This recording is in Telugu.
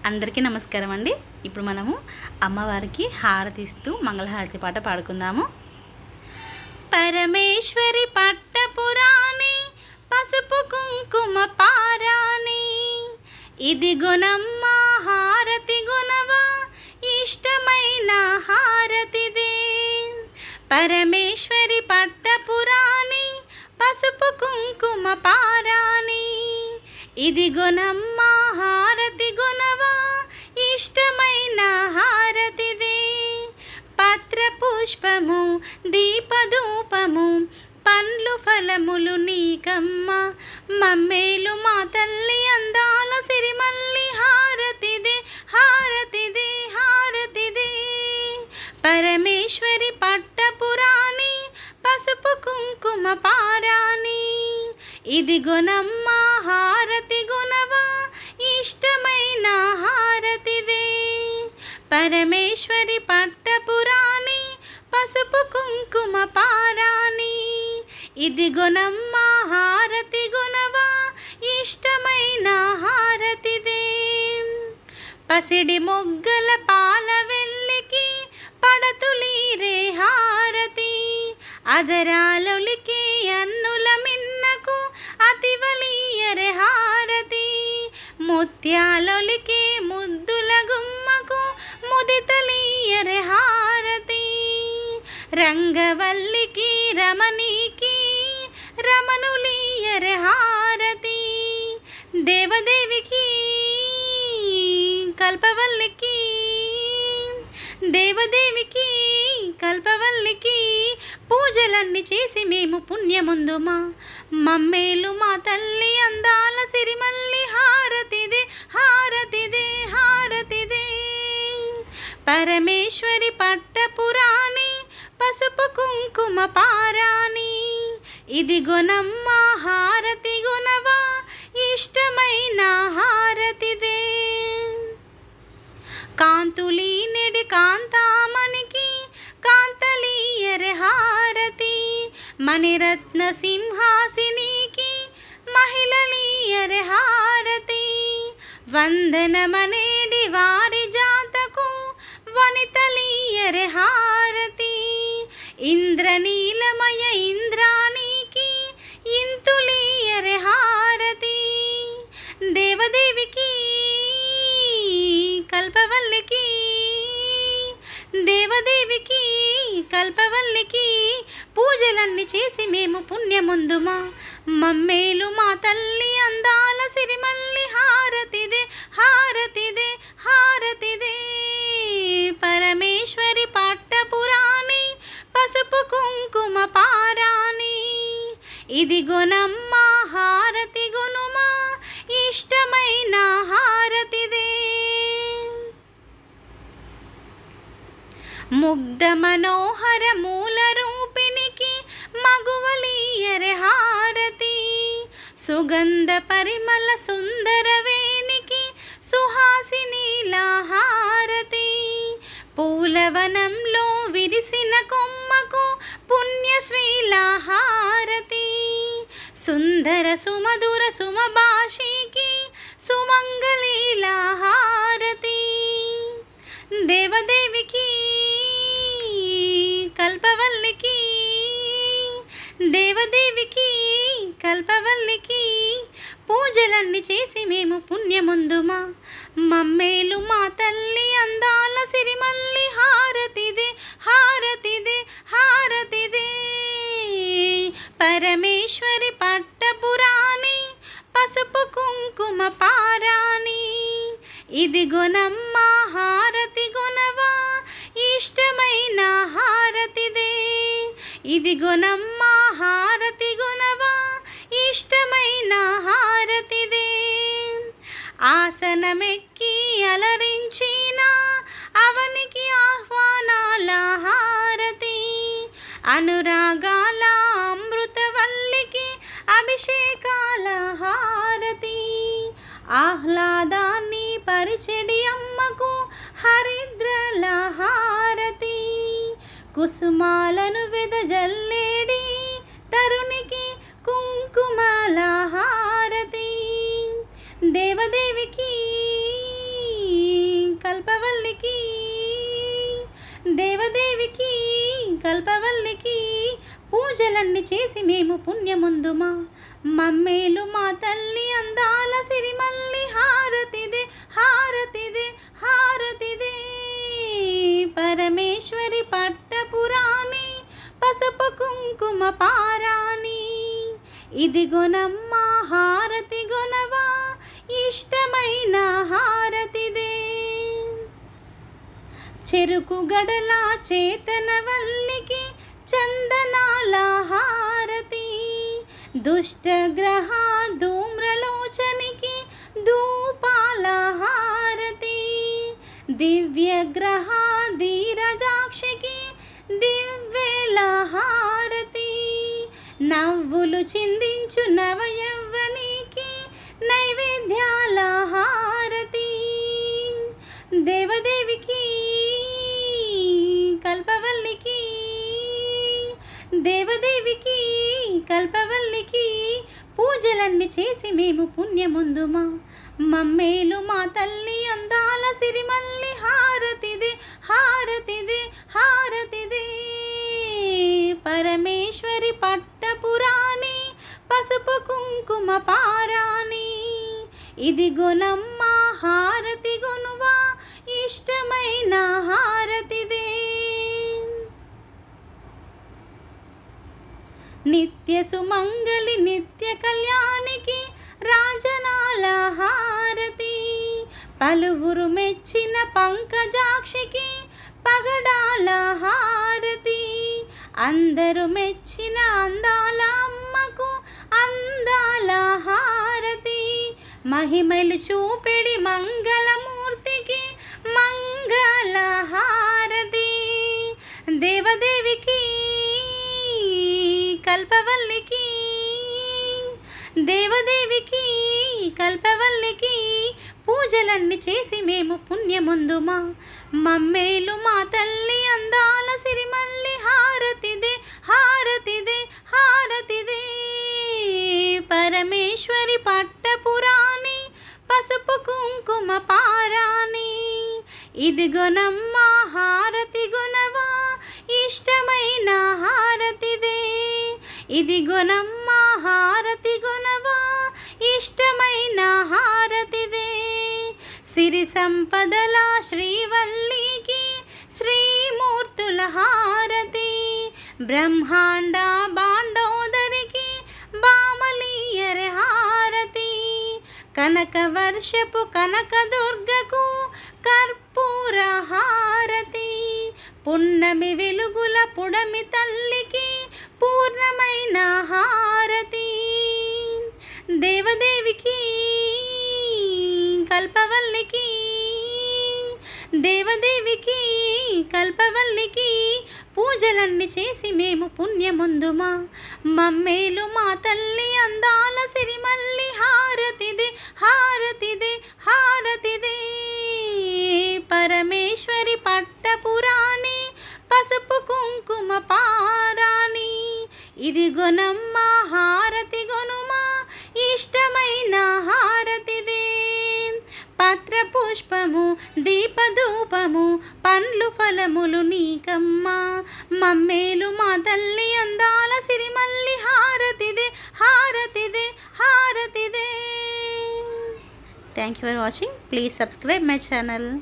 అందరికీ నమస్కారం అండి. ఇప్పుడు మనము అమ్మవారికి హారతి ఇస్తూ మంగళహారతి పాట పాడుకుందాము. పరమేశ్వరి పట్టపురాణి పసుపు కుంకుమ పారాణి, ఇది గుణమ్మ హారతి గుణవా ఇష్టమైన హారతిదే. పరమేశ్వరి పట్టపురాణి పసుపు కుంకుమ పారాణి, ఇది గుణమ్మ హారతి గుణవా ఇష్టమైన హారతిదే. పత్ర పుష్పము దీపధూపము పండ్లు ఫలములు నీకమ్మ, మమ్మేలు మా తల్లి అందాల సిరిమల్లి హారతిదే హారతిదే హారతిదే. పరమేశ్వరి పట్టపురాణి పసుపు కుంకుమ పారాణి, ఇది గుణమ్మ హారతి గుణవా ఇష్టమైన హారతిదే. పరమేశ్వరి పట్టపురాణి పసుపు కుంకుమ పారాణి, ఇది గుణమ్మ హారతి గుణవా ఇష్టమైన హారతిదే. పసిడి మొగ్గల పాల వెల్లికి పడతులీరే హారతి, అదరాలొలికి అన్నుల మిన్నకు అతివలీయరే హారతి. ముత్యాలొలికి ముద్దుల గుమ్మకు ముదితలీయరే హారతి. రంగవల్లికి రమణీకి రమణులీయరే హారతి. దేవదేవికి కల్పవల్లికి దేవదేవికి కల్పవల్లికి పూజలన్నీ చేసి మేము పుణ్యముందుమా, మమ్మేలు మా తల్లి అందాల సిరిమల్లి హారతిదే హారతిదే హారతిదే. పరమేశ్వరి పట్టపురాణి పసుపు కుంకుమ పారాణి, ఇది గుణమ్మ హారతి గుణవా ఇష్టమైన హారతిదే. కాంతులీనెడి కాంతామణికి కాంతలీయరే హారతి, మణిరత్న సింహాసినికి మహిళలీయరే హారతి. వందనమనేడి వారి జాతకు వనితలీయరే హారతి. ఇంద్రనీలమయ ఇంద్రానికి ఇంతులీయరే హారతి. దేవదేవికి కల్పవల్లికి దేవదేవికి కల్పవల్లికి పూజలన్నీ చేసి మేము పుణ్యముందుమా, మమ్మేలు మా తల్లి అందాల సిరిమల్లి హారతిదే హారతిదే హారతిదే. పరమేశ్వరి పట్టపురాణి పసుపు కుంకుమ పారాణి, ఇది గుణమ్మ హారతి గుణమా ఇష్టమైన హారతిదే. ముగ్ధ మనోహర మూల రూపినికి మగువలీయరే హారతి. సుగంధ పరిమళ సుందర వేణికి సుహాసినీల హారతి. పూలవనంలో విరిసిన కొమ్మకు పుణ్యశ్రీల హారతి. సుందర సుమధుర సుమభాషికి సుమంగళీల హారతి. దేవదేవికి కల్పవల్లికి దేవదేవికి కల్పవల్లికి పూజలన్నీ చేసి మేము పుణ్యముందుమా, మమ్మేలు మా తల్లి అందాల సిరిమల్లి హారతిదే హారతిదే హారతిదే. పరమేశ్వరి పట్టపురాణి పసుపు కుంకుమ పారాణి, ఇది గుణమ్మ హారతి గుణవా ఇష్టమైన హారతిదే. ఇది గుణమ్మ హారతి గుణవా ఇష్టమైన హారతిదే. ఆసనమెక్కి అలరించిన అవనికి ఆహ్వానాల హారతి. అనురాగాల అమృతవల్లికి అభిషేకాల హారతి. ఆహ్లాదాన్ని పరిచెడి అమ్మకు హరిద్రల హారతి. కుసుమాలను వెదజల్లేడి తరునికి కుంకుమల హారతి. దేవదేవికి దేవదేవికి కల్పవల్లికి పూజలన్నీ చేసి మేము పుణ్యముందుమా. మమ్మేలు మా తల్లి అందాల సిరిమల్లి హారతిదే హారతిదే హారతిదే. పరమేశ్వరి పట్టపురాణి పసుపు కుంకుమ పారాణి. ఇదిగొనమ్మ హారతి గొనవా ఇష్టమైన హారతిదే. చెరుకు గడల చేతనవల్లికి చందనాల హారతి. దుష్టగ్రహ ధూమ్రలోచనికి ధూపాల హారతి. దివ్యగ్రహ ధీరజాక్షికి దివ్వేల హారతి. నవ్వులు చిందించు నవయవ్వనికి నైవేద్యాల హారతి. దేవదేవికి కల్పవల్లికి దేవదేవికి కల్పవల్లికి పూజలన్నీ చేసి మేము పుణ్యముందుమా. మమ్మేలు మా తల్లి అందాల సిరిమల్లి హారతిదే హారతిదే హారతిదే. పరమేశ్వరి పట్టపురాణి పసుపు కుంకుమ పారాణి. ఇదిగొనమ్మ హారతి గొనువా ఇష్టమైన హారతిదే. నిత్య సుమంగళి నిత్య కళ్యాణికి రాజనాల హారతి. పలువురు మెచ్చిన పంకజాక్షికి పగడాల హారతి. అందరూ మెచ్చిన అందాల అమ్మకు అందాల హారతి. మహిమలు చూపెడి మంగళమూర్తికి మంగళ హారతి. దేవదేవికి కల్పవల్లికి దేవదేవికి కల్పవల్లికి పూజలన్నీ చేసి మేము పుణ్యముందుమా. మమ్మేలు మా తల్లి అందాల సిరిమల్లి హారతిదే హారతిదే హారతిదే. పరమేశ్వరి పట్టపురాణి పసుపు కుంకుమ పారాణి. ఇదిగొనమ్మ హారతి గొనవా ఇష్టమైన హారతిదే. ఇదిగొనమ్మ హారతి గొనవా ఇష్టమైన హారతిదే. సిరి సంపదల శ్రీవల్లికి శ్రీమూర్తుల హారతి. బ్రహ్మాండ బాండోదరికి బామలీయర హారతి. కనకవర్షపు కనకదుర్గకు కర్పూర హారతి. పున్నమి వెలుగుల పుడమి తల్లికి పూర్ణమైన హారతి. దేవదేవికి కల్పవల్లికి దేవదేవికి కల్పవల్లికి పూజలన్నీ చేసి మేము పుణ్యముందుమా. మమ్మేలు మా తల్లి అందాల సిరిమల్లి హారతిదే హారతిదే హారతిదే. పరమేశ్వరి పట్టపురాణి పసుపు కుంకుమ పారాణి. ఇదిగొనమ్మ హారతి గొనుమా ఇష్టమైన హారతిదే. పత్ర పుష్పము దీపధూపము పండ్లు ఫలములు నీకమ్మా. మమ్మేలు మా తల్లి అందాల సిరిమల్లి హారతిదే హారతిదే హారతిదే. Thank you for watching. Please subscribe my channel.